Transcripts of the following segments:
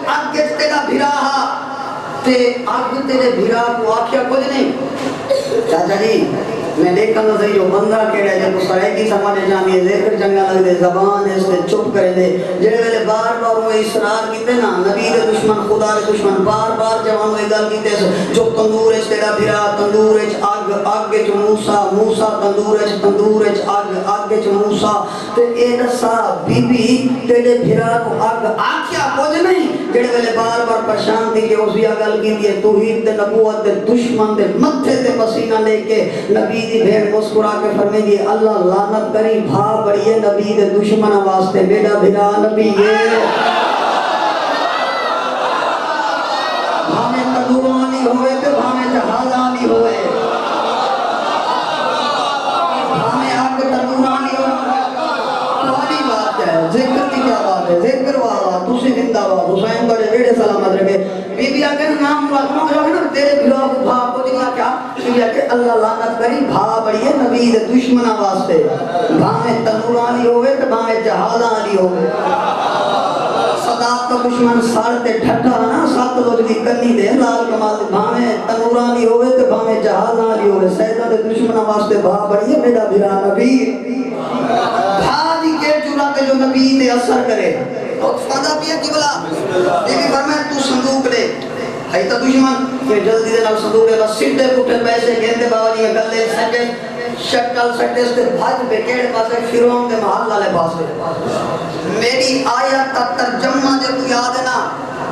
آگ تیرا بھرا تے آگ تیرے بھرا کو آکھیا کچھ نہیں چاچا جی میں دیکھا نہ صحیح جو بندہ کہہ رہے جب سرائے کی سمانے جامی ہے ذکر چنگا لگ دے زبان اس نے چپ کرے دے جڑے ویلے بار بار وہ اصرار کیتے نا نبی دے دشمن خدا دے دشمن بار بار جب ہم گل کیتے جو تندور اچ تیرا بھرا تندور اچ آگ آگ اچ موسیٰ موسیٰ تندور اچ آگ اچ موسیٰ تے اے دسا بی بی تیرے بھرا کو آگ آکھیا کچھ نہیں جڑے ویلے بار بار پریشان تھی کہ اس بھی گل کیتی ہے توحید تے نبوت تے دشمن دے متھے تے پسینہ لے کے نبی دی بھیڑ مسکرا کے فرمے دی اللہ لعنت کری بھا بڑیے نبی دے دشمن واسطے میرا بھرا نبی ہے بھامے تدوانی ہوئے تے بھامے جہازانی ہوئے بھامے آگ تدوانی ہوئے کوئی بات ہے ذکر کی کیا بات ہے ذکر والا تسی زندہ باد حسین بڑے بیڑے سلامت رکھے بی بی آگے نام مراد جو ہے نا تیرے بھرا کو بھا کو دیا کیا کہ اللہ لعنت کری بھا بڑیے نبی دے دشمنہ واسطے بھامے تنورانی ہوئے تو بھامے جہازانی ہوئے صداق کا دشمن سار تے ڈھٹا نا سات لوگ دی کنی دے لال کمال دے بھامے تنورانی ہوئے تو بھامے جہازانی ہوئے سیدہ دے دشمنہ واسطے بھا بڑیے میرا بھرا نبی بھا دی کے جراتے جو نبی دے اثر کرے تو فادہ پیا کی بلا یہ بھی فرمائے تو صندوق لے ہے تا دشمن کہ جلدی دے نال صندوق دے بس سٹے پٹھے پیسے گھنتے بابا جی کا گلے سٹے شکل سٹے سے بھاج پہ کیڑے پاسے فیرون دے محل والے پاسے میری آیت کا ترجمہ جب تو یاد ہے نا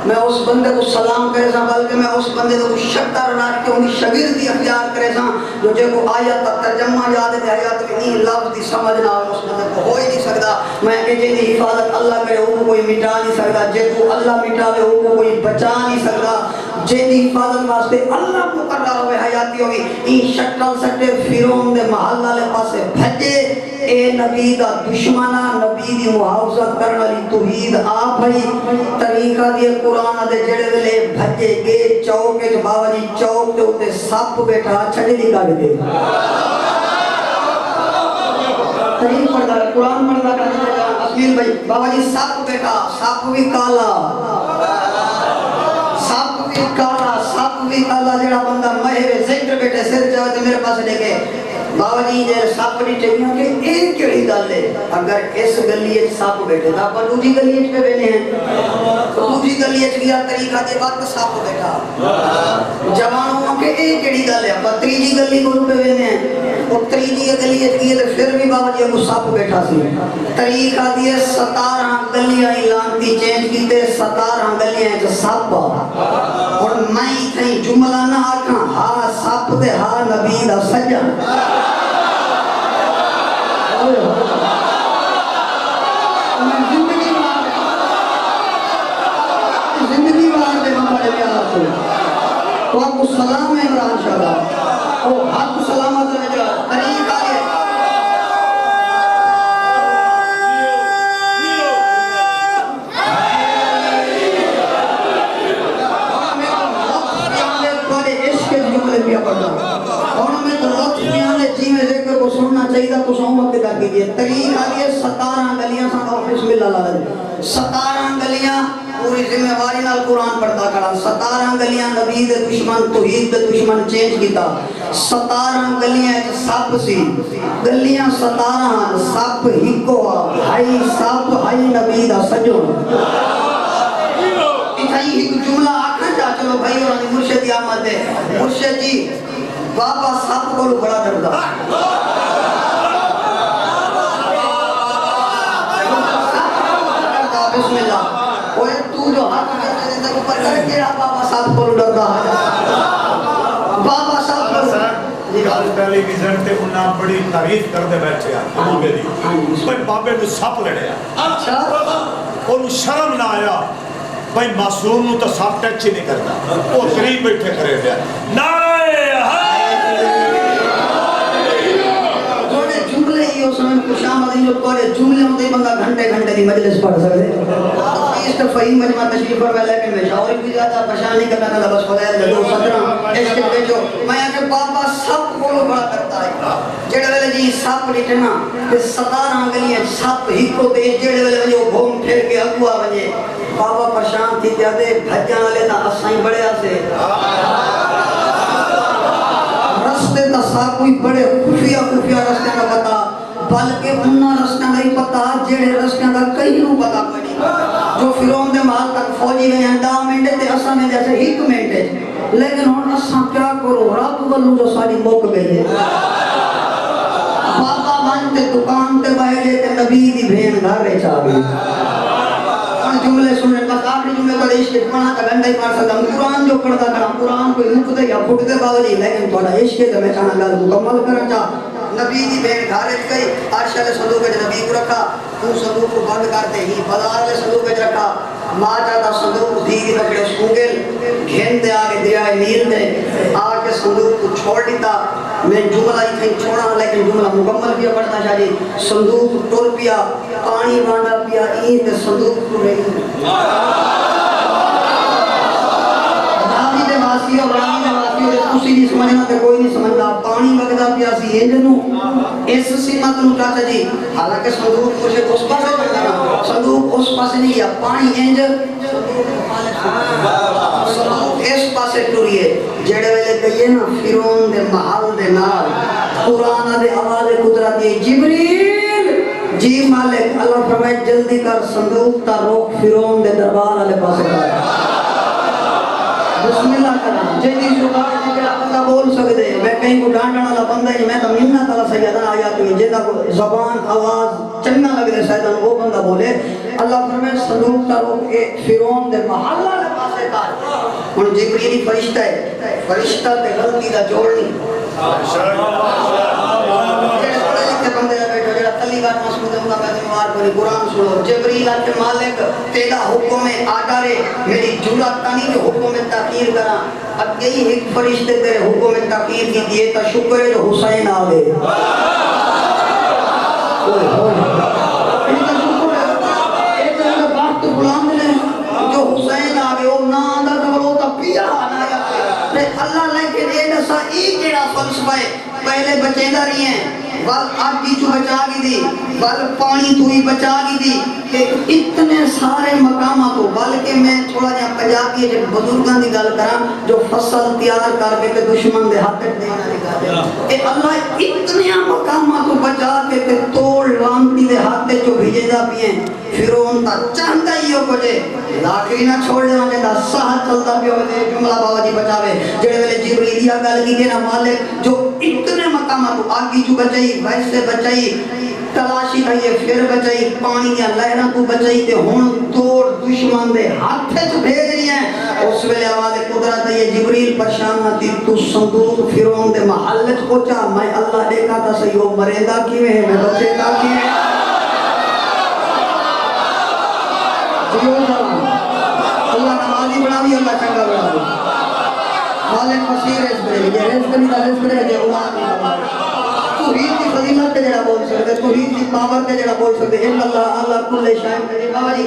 میں اس بندے کو سلام کرے ساں بلکہ میں اس بندے کو شکر راج کے انہی شگردی اختیار کرے ساں جو جے کو آیت کا ترجمہ یاد ہے آیات میں این لفظ دی سمجھنا اس بندے کو ہو ہی نہیں سکتا میں کہ جے دی حفاظت اللہ کرے وہ کوئی مٹا نہیں سکتا جے کو اللہ مٹا لے وہ کوئی بچا نہیں سکتا جے دی حفاظت واسطے اللہ مقرر ہوئے حیاتی ہوئی این شکل سٹے فیرون دے محل والے پاسے بھجے اے نبی دا دشمنہ نبی دی محافظت کرنے والی توحید آپ ہی طریقہ دی قرآن دے جڑے ویلے بھجے گے چوک جو بابا جی چوک دے ہوتے سپ بیٹھا چھڑی دی کاٹ دے طریق پڑھتا ہے قرآن پڑھتا ہے اسمیل بھائی بابا جی سپ بیٹھا سپ بھی کالا سپ بھی کالا سپ بھی کالا جڑا بندہ مہر ذکر بیٹھے سر جاوے تو میرے پاس لے کے بابا جی جے سپ نہیں چاہیے کہ ایک کیڑی گل ہے اگر اس گلی وچ سپ بیٹھے تا پر دوسری گلی وچ پہ بیٹھے ہیں دوسری گلی وچ گیا طریقہ دے وقت سپ بیٹھا جوانوں کہ ایک کیڑی گل ہے پر تیجی گلی کو پہ بیٹھے ہیں اور تیجی گلی وچ گئے تے پھر بھی بابا جی کو سپ بیٹھا سی طریقہ دی 17 گلیاں اعلان دی چینج کیتے 17 گلیاں وچ سپ اور میں تھئی جملہ نہ آکھاں ہا سپ تے ہا نبی دا سجن زندگی وار دے بڑے پیار سے تو آپ کو سلام ہے عمران شاہ او حق سلامت رہ جا طریقہ ہے تو سومت کا کیجئے تقریر آگئے 17 گلیاں ساتھ بسم اللہ لگا 17 گلیاں پوری ذمہ واری نال قرآن پڑھتا کرا 17 گلیاں نبی دے دشمن توحید دے دشمن چینج کیتا 17 گلیاں ایک سپ سی گلیاں 17 سپ ہکو ہائی سپ ہائی نبی دا سجو اتھائی ایک جملہ آکھا جا چلو بھائی اور مرشد آمد ہے مرشد جی بابا سپ کو بڑا دردہ بسم اللہ اوہ تو جو ہاتھ میں نے تک اوپر کر کے بابا صاحب کو ڈردا ہے بابا صاحب کو یہ ٹیلی ویژن تے انہاں بڑی تعریف کردے بیٹھے ہیں بابے دی کوئی بابے نو سپ لڑیا اچھا اونوں شرم نہ آیا بھائی معصوم نو تو سپ ٹچ نہیں کرتا او قریب بیٹھے کرے دیا نعرہ جو پڑھے جملے ہوتے بندہ گھنٹے گھنٹے دی مجلس پڑھ سکتے اس فہیم مجمع تشریف پر میں لیکن میں شاور بھی زیادہ پریشان نہیں کرنا تھا بس خدا جدو 17 اس کے جو میں کہ بابا سب کو بڑا کرتا ہے جڑے ویلے جی سپ لٹنا تے 17 گلیاں سپ ہکو تے جڑے ویلے جو گھوم پھر کے اگوا وجے بابا پریشان تھی جاتے بھجن والے تا اسائی بڑے آسے رستے تا سا کوئی بڑے خفیہ رستے کا پتا بلکہ انہاں رستہ نہیں پتا جڑے رستہ کا کئی نو پتا کوئی نہیں جو فرعون دے محل تک فوجی میں 10 منٹ تے اساں میں جیسے 1 منٹ ہے لیکن ہن اساں کیا کرو رب والوں جو ساری موک گئی ہے بابا بن تے دکان تے بیٹھ گئے تے نبی دی بہن گھر وچ آ گئی جملے سننے بس آخری جملے تو عشق پڑھا تا گھنٹہ ہی پڑھ سکتا ہوں قرآن جو پڑھتا کرا قرآن کوئی نکتے یا پھٹتے باوجی لیکن تھوڑا عشق ہے تو میں چاہنا گل مکمل کرنا چاہ نبی دی بہن گھر وچ گئی عرش والے صندوق وچ نبی کو رکھا تو صندوق کو بند کرتے ہی بازار والے صندوق وچ رکھا ماں چاہتا صندوق دھی دی پکڑے سونگل گھن دے آگے دریائے نیل دے آ کے صندوق کو چھوڑ دیتا میں جملہ ہی تھی چھوڑا لیکن جملہ مکمل بھی پڑھنا چاہیے صندوق ٹور پیا پانی وانڈا پیا این تے صندوق کو نہیں راوی دے واسی اور تسی نہیں سمجھنا تے کوئی نہیں سمجھنا پانی وگدا پیا سی انجنوں اس سمت نو چاچا جی حالانکہ صندوق کچھ اس پاسے چلنا صندوق اس پاسے نہیں یا پانی انجن صندوق اس پاسے ٹریے جڑے ویلے کہیے نا فرعون دے محل دے نال قرآن دے آواز قدرتی جبریل جی مالک اللہ فرمائے جلدی کر صندوق تا روک فرعون دے دربار والے پاسے کر بسم اللہ کرنا جیدی زبان جڑا بندہ بول سکدے میں کہیں کو ڈانٹنا والا بندہ نہیں میں تو منت اللہ سیدنا آیات میں جیدا کو زبان آواز چنگا لگے سیدنا وہ بندہ بولے اللہ فرمائے صندوق تا روک کے فرعون دے محل والے پاسے کر ہن جبریل فرشتہ ہے فرشتہ تے غلطی دا جوڑ نہیں قرآن سنو جبریل کے مالک تیرا حکم آدھا رے میری جرات نہیں کہ حکم تاخیر کرا اب یہی ایک فرشتے تیرے حکم تاخیر کی دیئے تا شکر ہے جو حسین آگے جو حسین آگے وہ نا آدھا تو تا پیا آنا اللہ لیکن اے نسا ایک جڑا فلسفہ ہے پہلے بچے دا رہی ہیں بل آگ کی چو بچا گی دی بل پانی تو ہی بچا گی دی کہ اتنے سارے مقامات ہو بلکہ میں تھوڑا جہاں پنجابی ہے بزرگان دی گل کرا جو فصل تیار کر کے دشمن دے ہاتھ دینا نکالے کہ اللہ اتنے مقامات کو بچا کے توڑ لانتی دے ہاتھ جو بھیجے دا بھی ہیں فرعون تا چاہتا ہی ہو کجے لاکری نہ چھوڑ دے وانجے دا ساہ چلتا بھی ہوئے جملہ بابا جی بچاوے جڑے ویلے جبریلیا گل کی کہ نا مالک جو اتنے مقامات کو آگی جو بچائی ویسے بچائی تلاشی تھائیے پھر بچائی پانی یا لہرہ کو بچائی تے ہون توڑ دشمن دے ہاتھ جو بھیج رہی ہیں اس ویلے آواز قدرت ہے جبریل پریشان نہ تھی تو صندوق فرعون دے محلت پہنچا میں اللہ دیکھا تھا صحیح وہ مرندہ کیویں ہے میں بچے گا کیویں جیو جوان اللہ نمازی بناوی اللہ چنگا بناوی مالک مسیر اس پر یہ رزق نہیں تھا رزق نہیں تھا اولاد نہیں تھا توحید کی فضیلت تے جڑا بول سکتے توحید کی پاور تے جڑا بول سکتے ان اللہ اللہ کل شاہد کرے بابا جی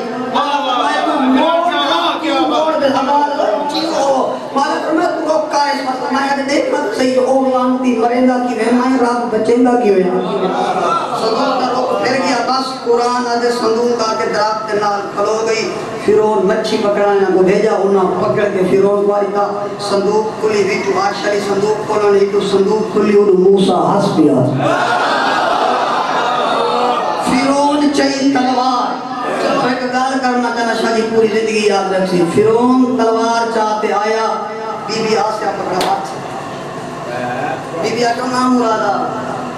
موڑ دے حوال چیز ہو مالک میں تو روک کا اس مطلب میں دیکھ مت صحیح او لانتی مرندہ کی میں رات بچندہ کی صندوق کا روک پھر گیا بس قرآن آدھے صندوق آ کے درخت کے نال کھلو گئی فرعون مچھی پکڑانا کو بھیجا انہاں پکڑ کے فرعون واری تھا صندوق کھلی بھی تو عاشری صندوق کھولا نہیں تو صندوق کھلی اور موسیٰ ہنس پیا فرعون چاہیے تلوار چلو ایک گال کرنا چاہنا شاہ جی پوری زندگی یاد رکھسی فرعون تلوار چاہتے آیا بی بی آسیہ پکڑا ہاتھ بی بی آسیہ نام مرادا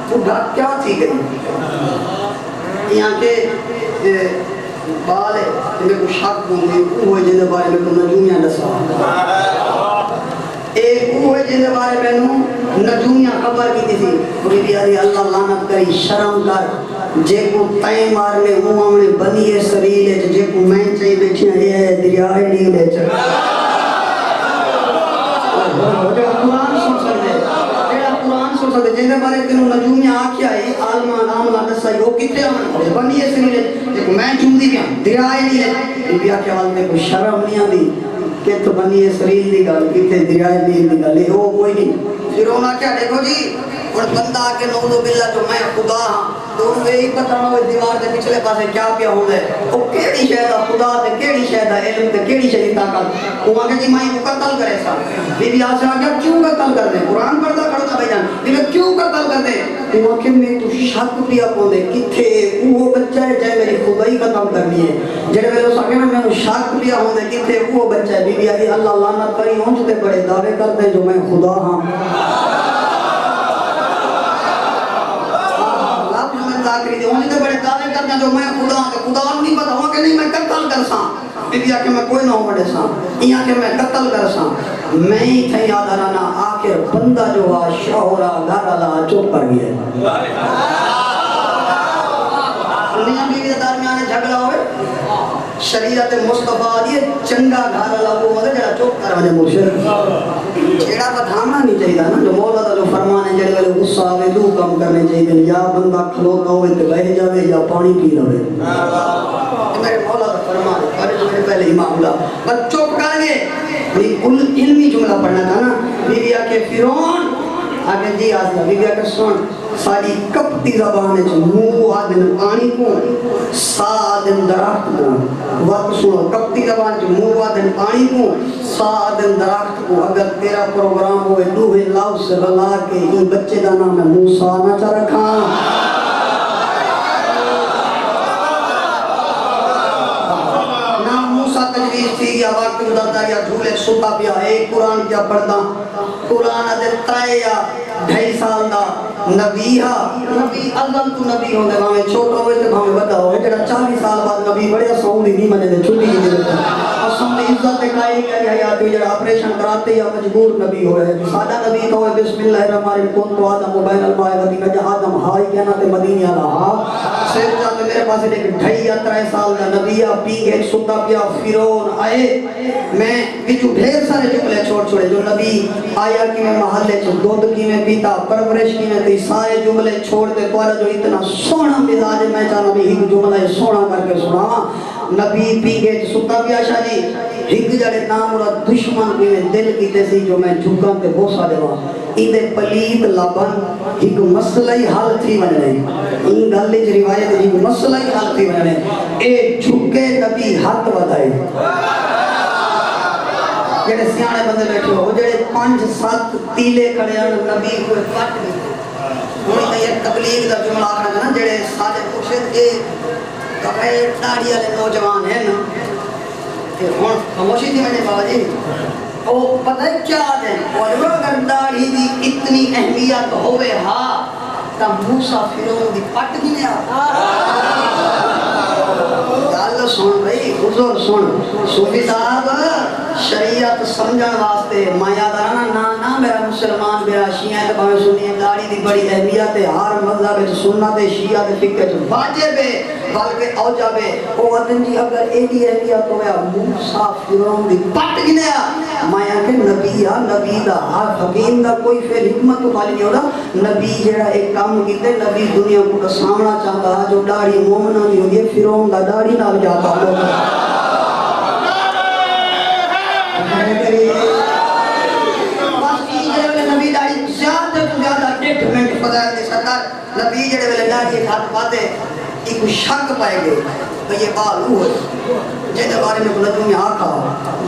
وہ ڈھک کیا تھی گئی یہاں کے بال ہے میں کو شک ہوں گی وہ جن بارے میں کو نجومیاں دسا ایک وہ جن بارے میں نجومیاں خبر کی تھی بی بی آدھی اللہ لعنت کری شرم کر جے کو تائیں مارنے ہوں ہمیں بنی اسرائیل ہے جے کو میں چاہیے بیٹھیں اے دریائے نیل ہے قرآن سن سکتے قرآن سن سکتے جن بارے کنوں نجومیاں آکھیا ہے عالمان عاملہ دسائی وہ کتے آمن بنی اسرائیل ہے جے کو میں چون دی گیا دریائے نیل ہے بی بی آکھیا والے کو شرم نہیں آدھی کہ تو بنی اسرائیل دی گل کتے دریائے نیل دی گل ہے وہ کوئی نہیں پھر انہاں کیا دیکھو جی اور بندہ آ کے نعوذ باللہ جو میں خدا ہاں دونوں یہی پتہ نہ ہوئے دیوار دے پچھلے پاسے کیا پیا ہوتا ہے وہ کیڑی شے دا خدا تے کیڑی شے دا علم تے کیڑی شے دی طاقت وہ آگے جی مائی کو قتل کرے سا بی بی آسا کیا کیوں قتل کر دے قرآن پڑھتا کھڑتا بھائی جان بی بی کیوں قتل کر دے وہ کہ میں تو شک پیا کو دے کتھے وہ بچہ ہے جائے میری خدائی ختم کرنی ہے جڑے میں اس آگے میں شک پیا ہوں دے کتھے وہ بچہ ہے بی بی آگے اللہ لعنت کری ہوں جتے بڑے دعوے کر دے جو میں خدا ہاں ذاکری دے ہوں جتے بڑے دعوے کرنے جو میں خدا ہوں خدا ہوں نہیں پتا ہوں کہ نہیں میں قتل کر ساں بی بی آکے میں کوئی نہ ہوں بڑے ساں یہاں کہ میں قتل کر ساں میں ہی تھے یاد آنا آخر بندہ جو آ شہرہ گھر اللہ چوپ کر گیا دنیا بیوی درمیانے جھگڑا ہوئے شریعت مصطفیٰ یہ چنگا گھر اللہ کو مدد جڑا چوپ کر وجہ مرشد چھیڑا بدھامنا نہیں چاہیے نا جو مولا دا جو فرمانے جڑے والے غصہ آوے دو کم کرنے چاہیے یا بندہ کھلوتا ہوئے تو بہ جاوے یا پانی پی لوے میرے مولا دا فرمانے پہلے جو میرے پہلے امام اللہ بس چوپ کر گئے کل علمی جملہ پڑھنا تھا نا بیوی آکے فیرون آگے جی آسیا بیوی آکے سن ساری کپتی زبانے چھو منہ آدن پانی کو سادن درخت کو وقت سنو کپتی زبانے چھو منہ آدن پانی کو سادن درخت کو اگر تیرا پروگرام ہوئے دوہے لاؤ سے بلا کے یہ بچے دا نام ہے موسیٰ نہ چا رکھا نام موسیٰ تجویز تھی یا وقت گزرتا یا جھولے ستا پیا ایک قرآن کیا پڑھتا قرآن ادھر ترائے یا 2.5 سال دا نبی نبی ازل تو نبی ہوں دے بھامے چھوٹا ہوئے تے بھامے بڑا ہوئے جڑا 40 سال بعد نبی بڑے سعودی نہیں منے دے چھٹی کی دے اسم عزت قائل کیا حیات ہوئی جڑا آپریشن کراتے یا مجبور نبی ہوئے سادہ نبی تو ہے بسم اللہ الرحمن الرحیم کون تو آدم و بین المائے ودی کا آدم ہائی کہنا تے مدینی آلہا سیر جاتے میرے پاس ایک 2.5 سال دا نبی پی گئے ستا پیا فیرون آئے میں بچو ڈھیر سارے جملے چھوڑ چھوڑے جو نبی آیا کی میں محلے چھو دودھ کی میں پیتا پرورش کی میں تی سارے جملے چھوڑ دے تو جو اتنا سونا مزاج میں چاہنا بھی ایک جملہ سونا کر کے سنا نبی پی گئے ستا پیا شاہ جی ایک جڑے نام اور دشمن بھی میں دل کی تیسی جو میں جھکاں تے بوسا دے وہاں ایدے پلید لبن ایک مسئلہ ہی حال تھی بننے این گلی جو روایت ایک مسئلہ ہی حال تھی بننے اے جھکے نبی ہاتھ بدھائے جڑے سیانے بندے بیٹھے ہو جڑے 5-7 تیلے کھڑے ہیں نبی کوئی کٹ نہیں ہونی تو یہ تبلیغ دا جملہ آخر ہے جڑے سارے مرشد کے کبھے داڑھی والے نوجوان ہیں نا کہ ہون خاموشی تھی میں نے بابا جی وہ پتہ ہے کیا دیں اور اگر داڑھی دی اتنی اہمیت ہوئے ہاں تا موسیٰ فیرون دی پٹ گی لیا اللہ سن بھئی حضور سن صوفی صاحب شریعت سمجھن واسطے میں یاد آنا نا میرا مسلمان میرا شیعہ ہے باویں سنی داڑھی دی بڑی اہمیت ہے ہر مذہب وچ سنت ہے شیعہ دے فقہ وچ واجب ہے بلکہ اوجب ہے او ودن جی اگر ایڈی اہمیت ہویا موسیٰ فیرون دی پٹ گنیا میں کہ نبی یا نبی دا ہر حکیم دا کوئی فعل حکمت تو خالی نہیں ہوتا نبی جڑا ایک کام کیتے نبی دنیا کو سامنا چاہتا جو داڑھی مومنہ دی ہوئی ہے فیرون دا داڑھی نال جاتا ہوگا نبی داڑھی زیادہ تو زیادہ 1 منٹ فضائل دے سرکار نبی جڑے ویلے داڑھی ہاتھ پاتے ایک شک پائے گئے تو یہ بال ہوئے جیدے بارے میں کلتوں میں آکھا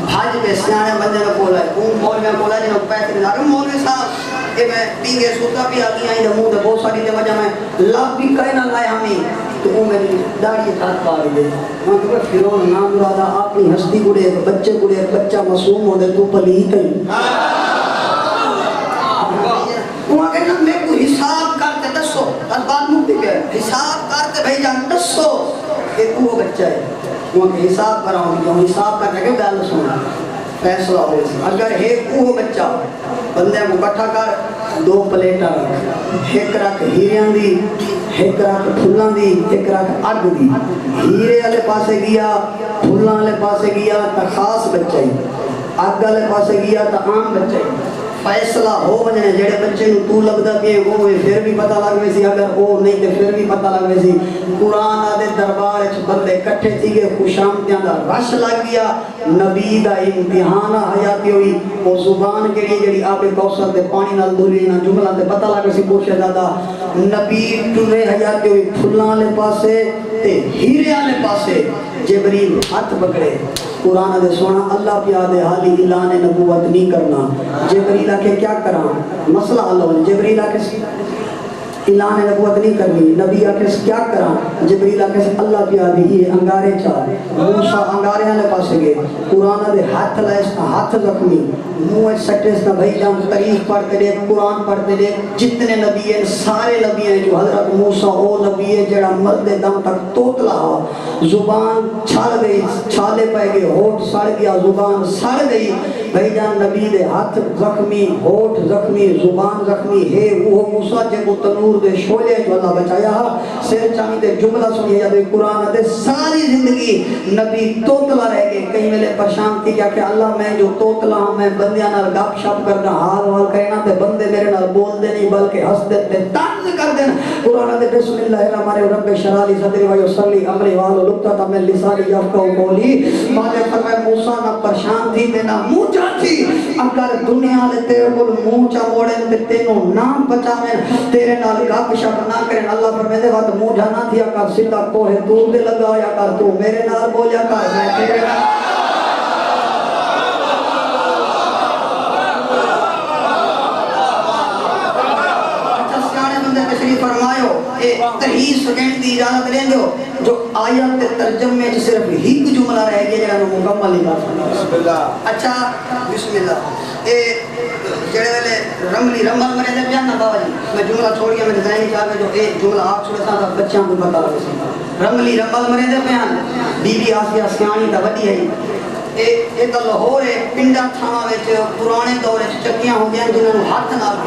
بھاج پہ سیانے بندے میں بولا ہے اون مول میں بولا جنہوں پیسے دے دارے مولوی صاحب کہ میں پینگے سوتا بھی آگی آئیں دے منہ دے بہت ساری دے وجہ میں لب بھی کہیں نہ لائے ہمیں تو وہ میری داڑھی ہاتھ پا رہی دے میں کہ فیرون نام رادا اپنی ہستی گڑے بچے گڑے بچہ معصوم ہو دے تو پلیت ہے وہ کہنا میں کو حساب کرتے دسو بس بات مکتی پہ حساب کرتے بھائی جان دسو کہ وہ بچہ ہے وہ حساب کراؤں گی جو حساب کرنے کے بیل سونا فیصلہ ہوئے سے اگر ایک وہ بچہ بندے کو کٹھا کر 2 پلیٹا رکھ ایک رکھ ہیریاں دی ایک رکھ پھلاں دی ایک رکھ اگ دی ہیرے والے پاسے گیا پھلاں والے پاسے گیا تا خاص بچہ ہی اگ والے پاسے گیا تا عام بچہ ہی فیصلہ ہو بنے جڑے بچے نو تو لبدا پے ہوئے پھر بھی پتہ لگ ویسی اگر او نہیں تے پھر بھی پتہ لگ ویسی قرآن دے دربار وچ بندے کٹھے تھی گئے خوشامدیاں دا رش لگ گیا نبی دا امتحان حیاتی ہوئی وہ زبان کیڑی جڑی آب کوثر دے پانی نال دھلی نہ جملہ تے پتہ لگ ویسی پوچھے دادا نبی ٹرے حیاتی ہوئی پھلاں لے پاسے تے ہیرے والے پاسے جبریل ہاتھ پکڑے قرآن دے سونا اللہ پیا دے حالی اعلان نبوت نہیں کرنا جبریل آکے کیا کرا مسئلہ حل ہو جبریل آکے اعلان نبوت نہیں کرنی نبی آکے کیا کرا جبریل آکے اللہ پیا دی یہ انگارے چاہ موسیٰ انگارے آنے پاسے گئے قرآن دے ہاتھ لائے اس کا ہاتھ زخمی منہ سٹے اس کا بھائی جان تاریخ پڑھتے دے قرآن پڑھتے دے جتنے نبی ہیں سارے نبی ہیں جو حضرت موسیٰ او نبی ہے جڑا مرد دم تک توتلا ہوا زبان چھال گئی چھالے پہ گئے ہوٹ سڑ گیا زبان سڑ گئی بھائی جان نبی دے ہاتھ زخمی ہوٹ زخمی زبان زخمی ہے وہ موسیٰ جے کو تنور دے شولے جو اللہ بچایا سیر چاہی دے جملہ سنیا یا دے قرآن دے ساری زندگی نبی توتلا رہ گئے کہیں ملے پرشان تھی کیا کہ اللہ میں جو توتلا ہوں میں بندیاں نال گپ شپ کرنا حال وال کہنا تے بندے میرے نال بول دے نہیں بلکہ ہس دے تے طنز کر دینا قرآن دے بسم اللہ الرحمن الرحیم رب اشرح لی صدری ویسر لی امری واحلل عقدۃ من لسانی یفقهوا قولی ماں فرمائے موسیٰ نہ پریشان تھی تے نہ منہ چا تھی اگر دنیا دے تیرے کول منہ چا موڑے تے تینوں نام بچاویں تیرے نال گپ شپ نہ کریں اللہ فرمائے دے وقت منہ جانا تھی کر سیدھا کوہ دور دے لگا یا کر تو میرے نال بولیا کر میں تیرے نال فرمایو اے تحریر سٹینڈ دی اجازت لیں دیو جو آیت ترجمے میں صرف ایک جملہ رہ گیا جڑا مکمل نہیں کر سکتا بسم اللہ اچھا بسم اللہ اے جڑے والے رملی رمل مرے دے بیان نہ بابا جی میں جملہ چھوڑ گیا میں ذہن چاہ کے جو اے جملہ آپ چھوڑے سا بچیاں کو بتا رہا ہوں رملی رمل مرے دے بیان بی بی آسیہ سیانی دا وڈی ہے اے تے لاہور پنڈا تھاواں وچ پرانے دور وچ چکیاں ہوندیاں جنہاں نوں ہاتھ نال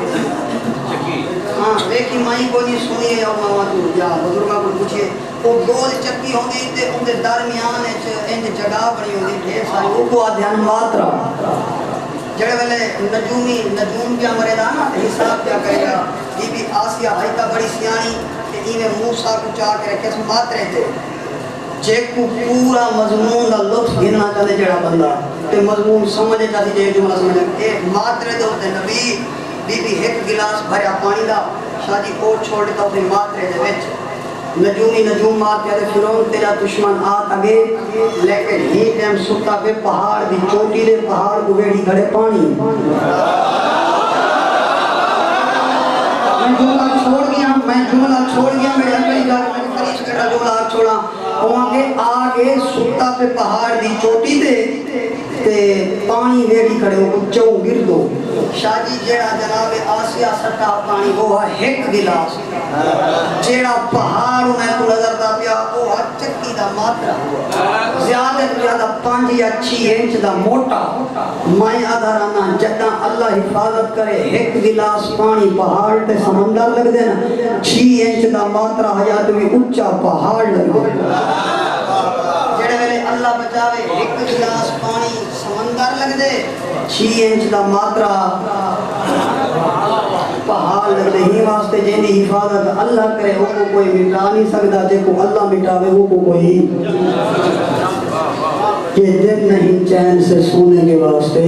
چکی ہاں دیکھی مائی کو نہیں سنی ہے ماما تو یا بزرگاں کو پوچھے وہ گول چکی ہوندی تے ان دے درمیان وچ انج جگہ بنی ہوندی ڈھیر ساری او کو دھیان ماترا جڑے ویلے نجوم کیا مرے دا نا حساب کیا کرے گا بی بی آسیہ بھائی تا بڑی سیانی تے ایویں موسیٰ کو چاہ کے رکھے اس ماترے تے جے کو پورا مضمون دا لطف گھننا چاہتے جڑا بندہ تے مضمون سمجھے چاہتی جے جملہ سمجھے اے ماترے دے ہوتے نبی بی بی ایک گلاس بھریا پانی دا شادی اور چھوڑ دیتا ہوتے ماترے دے وچ نجوم مار کے دے فرعون تیرا دشمن آتا گے لیکن ہی ٹائم ستا پہ پہاڑ دی چوٹی دے پہاڑ کو ویڑی گھڑے پانی میں جملہ چھوڑ گیا میرے اکلی جا کے میں قریش کرا جملہ چھوڑا وہاں کے آگے ستا پہ پہاڑ دی چوٹی دے تے پانی ویڑی کھڑے ہو چو گردو شاہ جی جیڑا جناب آسیہ سٹا پانی وہ ایک گلاس جیڑا پہاڑ میں تو نظر دا پیا وہ چکی دا ماترا زیادہ زیادہ 5 یا 6 انچ دا موٹا میں آدھارانا جدہ اللہ حفاظت کرے ایک گلاس پانی پہاڑ تے سمندر لگ دینا 6 انچ دا ماترا حیات بھی اچھا پہاڑ لگ دینا جڑے ویلے اللہ بچاوے ایک گلاس پانی سمندر لگ دے 6 انچ دا ماترا پہاڑ لگ دے ہی واسطے جیندی حفاظت اللہ کرے وہ کو کوئی مٹا نہیں سکتا جے کو اللہ مٹاوے وہ کو کوئی یہ دن نہیں چین سے سونے کے واسطے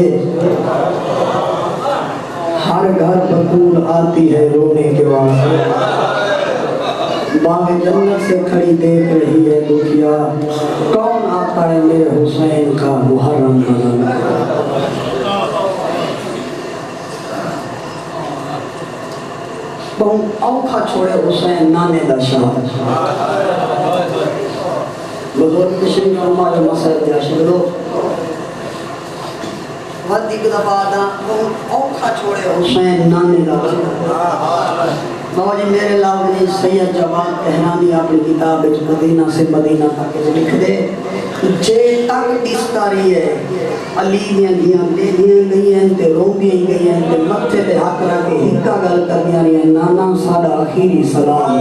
ہر گھر بطول آتی ہے رونے کے واسطے باغ جنت سے کھڑی دیکھ رہی ہے دکھیا کون آتا ہے میرے حسین کا محرم بہت اوکھا چھوڑے حسین نانے دا شاہ بزرگ کشن فرما جو مسئلہ دیا شکلو ودی کدبا دا بہت اوکھا چھوڑے حسین نانے دا بابا جی میرے لاؤنی سید جواد کہنانی اپنی کتاب مدینہ سے مدینہ تک لکھ دے جے تک ڈسکاری ہے علی دیاں دیاں دے دیاں گئی ہیں تے رو دیاں گئی ہیں تے متھے تے حق رکھ کے ہکا گل کر دیا رہی ہیں نانا ساڑا آخری سلام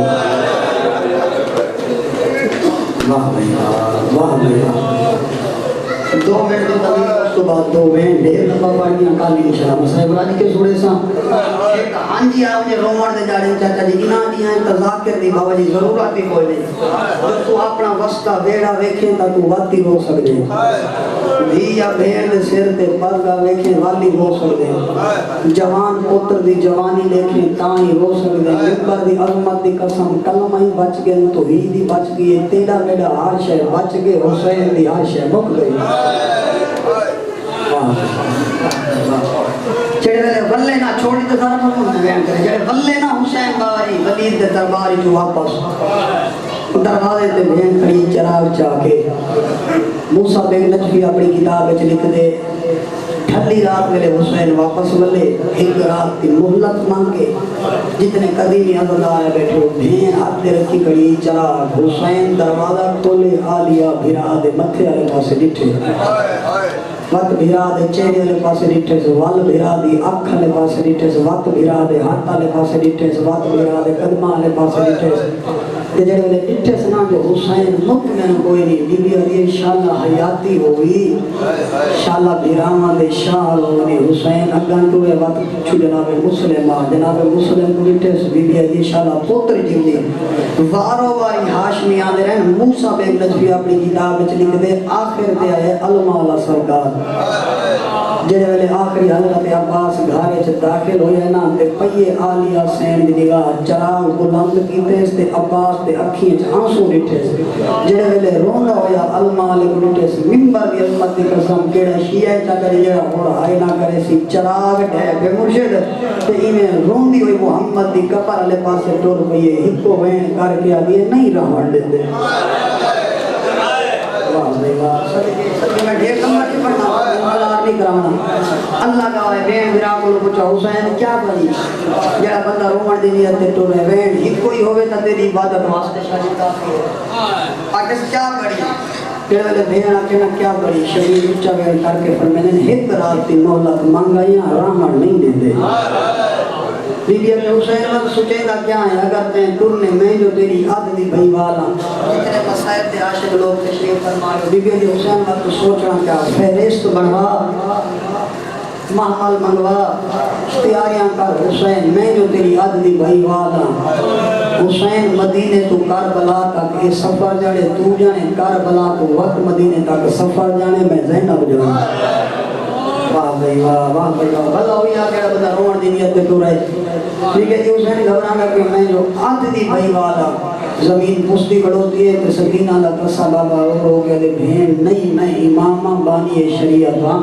واہ بھئی واہ بھئی 2 منٹ کی تمیز اس تو بعد 2 منٹ ڈھیر لمبا پڑ گیا کالی انشاءاللہ مسئلہ ابراہیم کے سورے سا ہاں جی آپ نے رومن دے جاڑے چاچا جی انہاں دیاں تذاکر دی بابا جی ضرورت بھی کوئی نہیں تو اپنا وسطہ بیڑا ویکھیں تا تو واتی ہو سکدے دھی یا بھیڑ دے سر تے پردہ ویکھیں والی ہو سکدے جوان پتر دی جوانی دیکھیں تاں ہی ہو سکدے ممبر دی عظمت دی قسم کلمہ ہی بچ گئے توحید ہی بچ گئی تیرا میرا ہر شے بچ گئے حسین دی ہر شے مک گئی جڑے ولے نہ چھوڑی تے سارا ملک بیان کرے جڑے ولے نہ حسین باری ولید دے دربار جو واپس دروازے تے بہن کھڑی چراغ چاہ کے موسیٰ بیگ نجفی اپنی کتاب وچ لکھ دے ٹھنڈی رات ویلے حسین واپس ولے ایک رات کی مہلت مانگے جتنے قدیمی عزدار بیٹھے بہن ہاتھ دے رکھی کھڑی چراغ حسین دروازہ کھولے آلیا بھرا دے متھے والے پاسے ڈٹھے وقت بھیرا دے چہرے والے پاسے ڈٹھے سے وال بھیرا دی اکھ والے پاسے ڈٹھے سے وقت بھیرا دے ہاتھ والے پاسے ڈٹھے سے وقت بھیرا دے قدمہ والے پاسے ڈٹھے سے تے جڑے والے ڈٹھے سے نا جو حسین مطمئن کوئی نہیں بی بی علی انشاءاللہ حیاتی ہوئی انشاءاللہ بھیراواں دے شال ہوئی حسین اگان ٹوئے وقت پچھو جناب مسلم کو ڈٹھے سے بی بی علی انشاءاللہ پوتر جیوی وارو واری ہاشمی آدھے رہن موسیٰ بیگ نجفی اپنی کتاب وچ لکھ دے آخر دے آئے علماء اللہ سرکار جڑے والے آخری حضرت عباس گھارے چھ داخل ہوئے نا تے پئیے آلیہ سین دی نگاہ چراغ بلند کیتے تے عباس تے اکھیں چھ آنسو ڈٹھے جڑے والے رونا ہویا المالک ڈٹھے ممبر دی عظمت دی قسم کیڑا شیعہ چا کرے جڑا اور ہائے نہ کرے سی چراغ ڈھے بے مرشد تے ایویں روندی ہوئی محمد دی قبر والے پاسے ٹر پئیے ہکو وین کر کے آدھی نہیں رہن دیندے میں ڈھیر کم رکھے پڑھنا اللہ نہیں کرانا اللہ کا ہے بین برا کو پوچھا حسین کیا بنی جڑا بندہ رومن دی نیت تے ٹر ہے بین ہی کوئی ہوے تے تیری عبادت واسطے شاہی کافی ہے پاکس کیا بڑی تیرے والے بہن آکے نا کیا بڑی شبیر اچھا بین کر کے فرمینے ایک رات کی مہلت منگائیاں رحمت نہیں دیندے بی بی اپنے حسین وقت سوچے گا کیا ہے اگر تین ٹرنے میں جو تیری عد دی بھائی والا جتنے مسائب دے عاشق لوگ تشریف فرمائے بی بی اپنے حسین وقت سوچنا کیا فہرست بنوا محمل منگوا تیاریاں کر حسین میں جو تیری عد دی بھائی والا حسین مدینے تو کربلا تک یہ سفر جانے تو جانے کربلا تو وقت مدینے تک سفر جانے میں زینب جانے واہ بھائی واہ بھلا ہوئی آگے بدا روڑ دی نیت تو رہے لیکن یہ حسین گھبرانا کہ میں جو آدھ دی بھائی والا زمین پستی بڑھوتی ہے کہ سکینہ اللہ تسا بابا رو گئے دے بھین نہیں میں امامہ بانی شریعت ہاں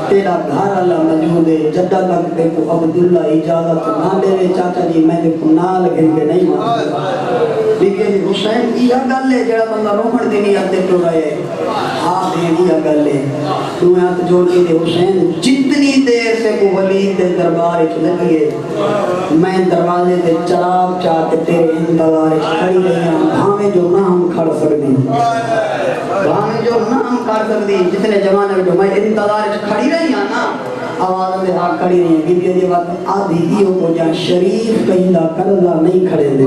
تیرا گھر اللہ موجود ہے جدہ تک تے کو عبداللہ اجازت نہ دے رہے چاچا جی میں نے کو نال گھن کے نہیں مانگا لیکن حسین کی گل ہے جڑا بندہ رومن دی نیت تو رہے ہاں دیوی گل ہے تو ہاتھ جوڑ کے دے حسین جتنی دیر سے کو ولید دے دربار اچھ لگئے میں دروازے دے چراغ چاہ کے تیرے انتظار اچھ کھڑی رہی ہوں بھامے جو نہ ہم کھڑ سکتی بھامے جو نہ ہم کھڑ سکتی جتنے جوانے جو میں انتظار اچھ کھڑی رہی ہوں نا آواز دے ہاں کھڑی رہی ہیں بی بی یہ وقت آدھی ہی ہو جا شریف کہیں دا کرزہ نہیں کھڑے دے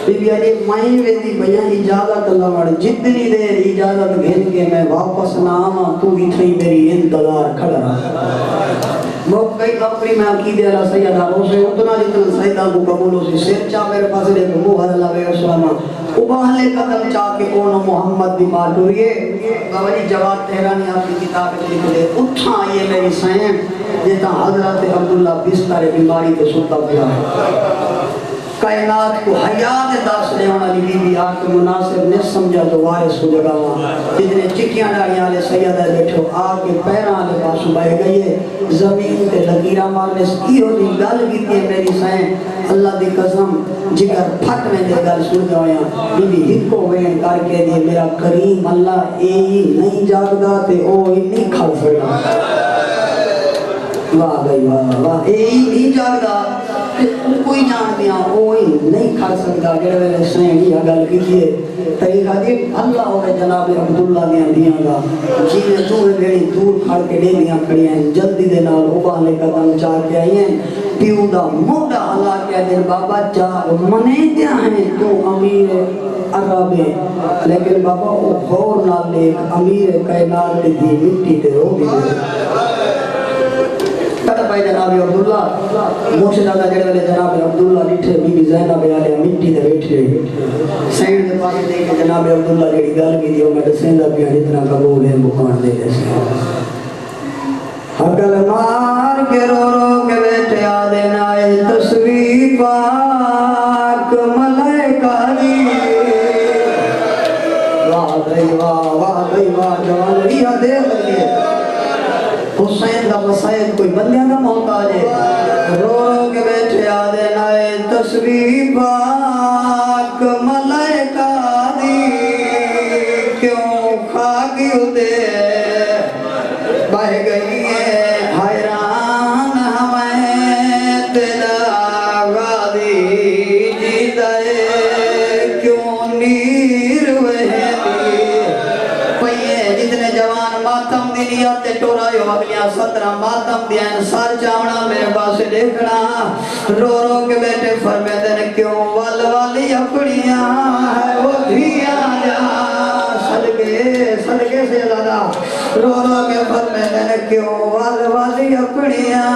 بی بی آجی مائیں ویدی بیان اجازت اللہ وڑ جتنی دیر اجازت گھن کے میں واپس نہ آما تو ہی تھی میری انتظار کھڑ رہا موقعی اپنی میں عقیدے اللہ سیدہ روزے اتنا جتنا سیدہ کو قبول ہو سی سر چاہ میرے پاس لے کو موہر اللہ علیہ وسلم اباہلے قدم چاہ کے اونو محمد دی بات ہوئیے گوری جواب تہرانی آپ کی کتاب لکھ دے اٹھا یہ میری سین جیتا حضرت عبداللہ بستر بیماری کے سلطہ پیا ہے کائنات کو حیات داس لے ہونا لی بی آکھ مناسب نے سمجھا تو وارث کو جگہ ہوا جتنے چکیاں ڈاڑیاں لے سیدہ بیٹھو آگ کے پیران لے پاسو بائے گئے زمین تے لگیرہ مارنے سکیو دی گل کی تھی میری سائن اللہ دی قسم جگر پھٹ میں دے گل سن جاؤیاں بی بی ہکو وین کر کے دی میرا کریم اللہ اے نہیں جاگدا تے او نہیں کھڑ سکتا واہ بھائی واہ واہ اے نہیں جاگدا کوئی بھی جان دیا وہی نہیں کھا سکتا جڑے ویلے سین یہ گل کیتی ہے طریقہ دی اللہ ہوے جناب عبداللہ دیاں دیاں گا جینے تو میری دور کھڑ کے دے دیاں کھڑی ہیں جلدی دے نال ابالے قدم چاہ کے آئی ہیں پیو دا موڈا ہلا کے دے بابا چاہ منے دیا ہیں تو امیر عرب ہے لیکن بابا وہ غور نال لے امیر کائنات دی مٹی تے رو بھی بھائی جناب عبداللہ موشے دادا جڑے والے جناب عبداللہ لٹھے بی بی زینب علیہ مٹی دے بیٹھے سینڈ دے پاس دے کے جناب عبداللہ جڑی گل کی دیو میں دسیں دا پیا جتنا قبول ہے بخان دے جیسے حقل مار کے رو رو کے بیٹھے آدھے نائے تصویر پاک ملائکہ دی واہ بھائی واہ جوان ریا دے لگے حسین دا مسائل کوئی بندیاں دا محتاج ہے رو رو کے بیٹھے آدھے نائے تصویر پاک ملائکہ دی کیوں خاکی ہوتے بہ گئی ہے حیران ہمیں تیرا غادی جیتا ہے کیوں نیر وہدی پہیے جتنے جوان ماتم دی نیت ٹورائیو اگلیاں 17 ماتم دیاں سار چاونا میرے پاس دیکھنا رو رو کے بیٹے فرمے دن کیوں وال والی اپنیاں ہے وہ دھیاں جا صدقے سے لگا رو رو کے فرمے دن کیوں وال والی اپنیاں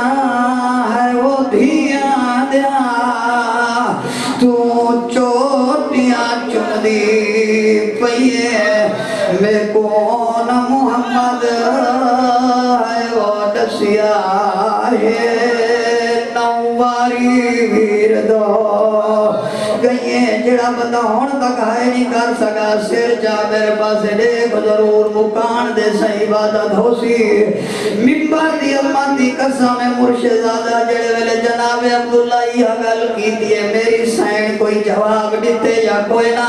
ہے وہ دھیاں جا تو چوٹیاں چن دی پہیے میں کون محمد ہے وہ دسیا ہے نواری ویر دو گئیے جڑا بندہ ہون تک ہے نہیں کر سکا سر جا میرے پاس دیکھ ضرور مکان دے صحیح عبادت ہو سی ممبر دی امت دی قسم مرشدزادہ جڑے ویلے جناب عبداللہ یہ گل کی دیئے میری سین کوئی جواب دیتے یا کوئی نہ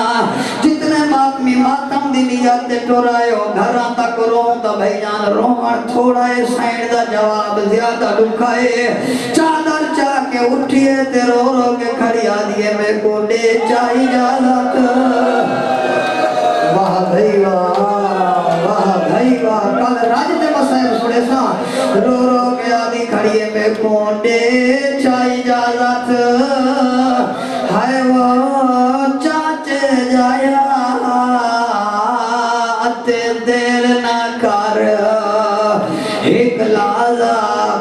جتنے ماتمی ماتم دی نیت دے ٹورائے ہو گھران تک رون تا بھائی جان رون تھوڑا ہے سین دا جواب زیادہ دکھائے چادر چاہ کے اٹھئے تے رو رو کے کھڑی آدھئے میں کو دے چاہی جالت واہ بھائی واہ کل راج دے مسائب سنے سا رو رو کے آدھی کھڑیے میں کو دے چاہی جالت ہائے وہ چاچے جایا تے دیر نہ کر ایک لازہ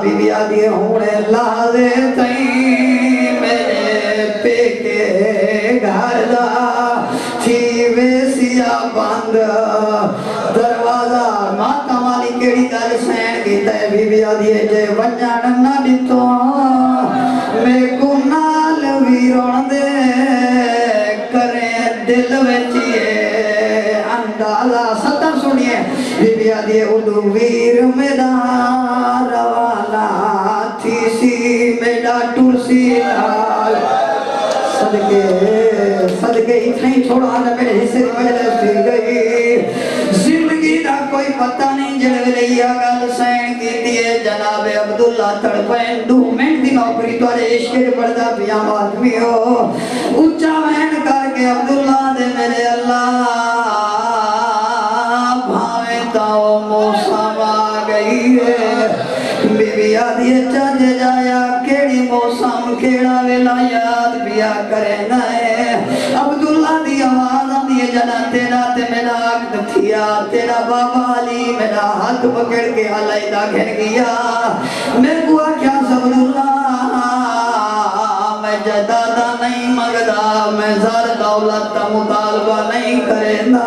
بی بی آدھی ہونے لازے تئیں میرے پیکے گھر دا تھی ویسیا بند دروازہ ماتا مالی کیڑی گل سین کی تے بی بی آدھی جے ونجان نہ دیتو میں کو نال ویرون دے کریں دل وچیے اندازہ ستر سنیے بی بی آدھی اُدو ویر میرا روانہ تھی سی میرا ٹرسی لال صدقے اتنی چھوڑا آنا میرے حصے دی مجلس پھر گئی زندگی دا کوئی پتہ نہیں جڑے لیا گل سین کی دیئے جناب عبداللہ تڑپین 2 منٹ دی نوکری تو آجے عشق جو پڑھتا پیام آدمی ہو اچھا مہن کر کے عبداللہ دے میرے اللہ بھاویں تاؤ موسم آ گئی ہے بی بی آدھی چاچے جایا کیڑی موسم کیڑا ویلا یاد بیا کرے نائے عبداللہ دی آواز آدھی جنا تیرا تے میرا عقد تھیا تیرا بابا علی میرا ہاتھ پکڑ کے علیدہ گھن گیا میں کو کیا عبداللہ میں جدادہ نہیں مگدہ میں زار دولت مطالبہ نہیں کرنا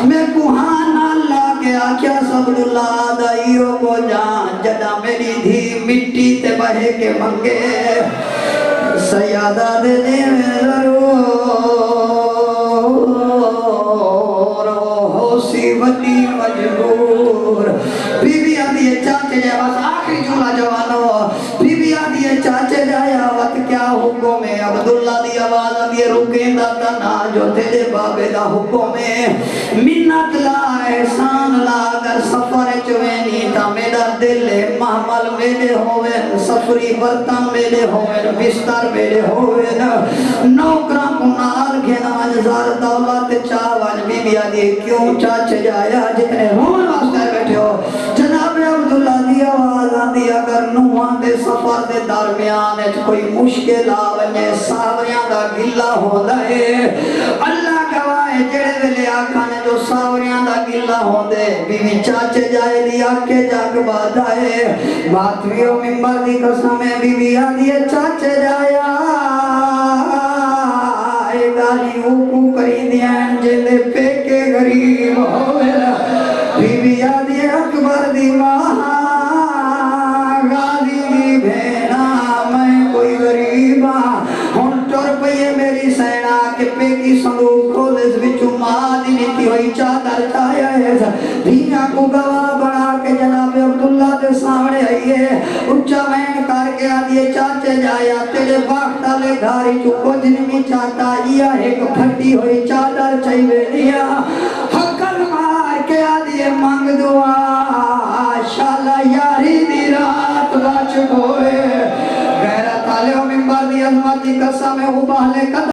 میں کوہان اللہ کے آکھیا عبداللہ دائیو کو جان جدہ میری دھی مٹی تے بہے کے منگے سیادہ دے دے ضرور ہو سی وڈی مجبور بی بی آدھی چاچے جائے بس آخری جملہ جوانو بی بی آدھی چاچے جائے وقت کیا حکم ہے عبداللہ دی آواز آدھی رکے دا تنا جو تیرے بابے دا حکم ہے منت لا احسان لا اگر سفر چوینی تا میرا دل محمل میرے ہوئے سفری برتن میرے ہوئے بستر میرے ہوئے نوکراں کو نال گھنا انزار دولت چاوان بی بی آدھی کیوں چاچ جایا جتنے ہون واسطے بیٹھے ہو جناب عبداللہ دی آواز آدھی اگر نوان دے سفر دے درمیان کوئی مشکل آونے ساوریاں دا گلہ ہو دے اللہ گواہ جڑے ویلے آکھانے جو ساوریاں دا گلہ ہو دے بیوی چاچے جائے دی آکے جاگ باد آئے باتویوں ممبر دی قسمیں بیوی آدھی چاچے جایا گالی اوکو کری دیاں جلے پیکے غریب ہوئے بی بی آدھی اکبر دی ماں گالی دی بھینا میں کوئی غریبا ہن ٹر پئیے میری سینہ کے پیکی صندوق کھولس بچو ماں دی نیتی ہوئی چادر چایا ہے دھیاں کو گواہ بنا کے جناب عبداللہ دے سامنے آئیے اچھا وین کر کے آدھیے چاچے جایا تیرے باقتا لے گھاری چکو جنمی چاہتا یا ایک پھٹی ہوئی چادر چاہیے لیا حقل مار کے آدھیے مانگ دعا شالا یاری دی رات بچ گوئے غیرت آلے و منبر دی عظمتی قسم ہے وہ بہلے قدر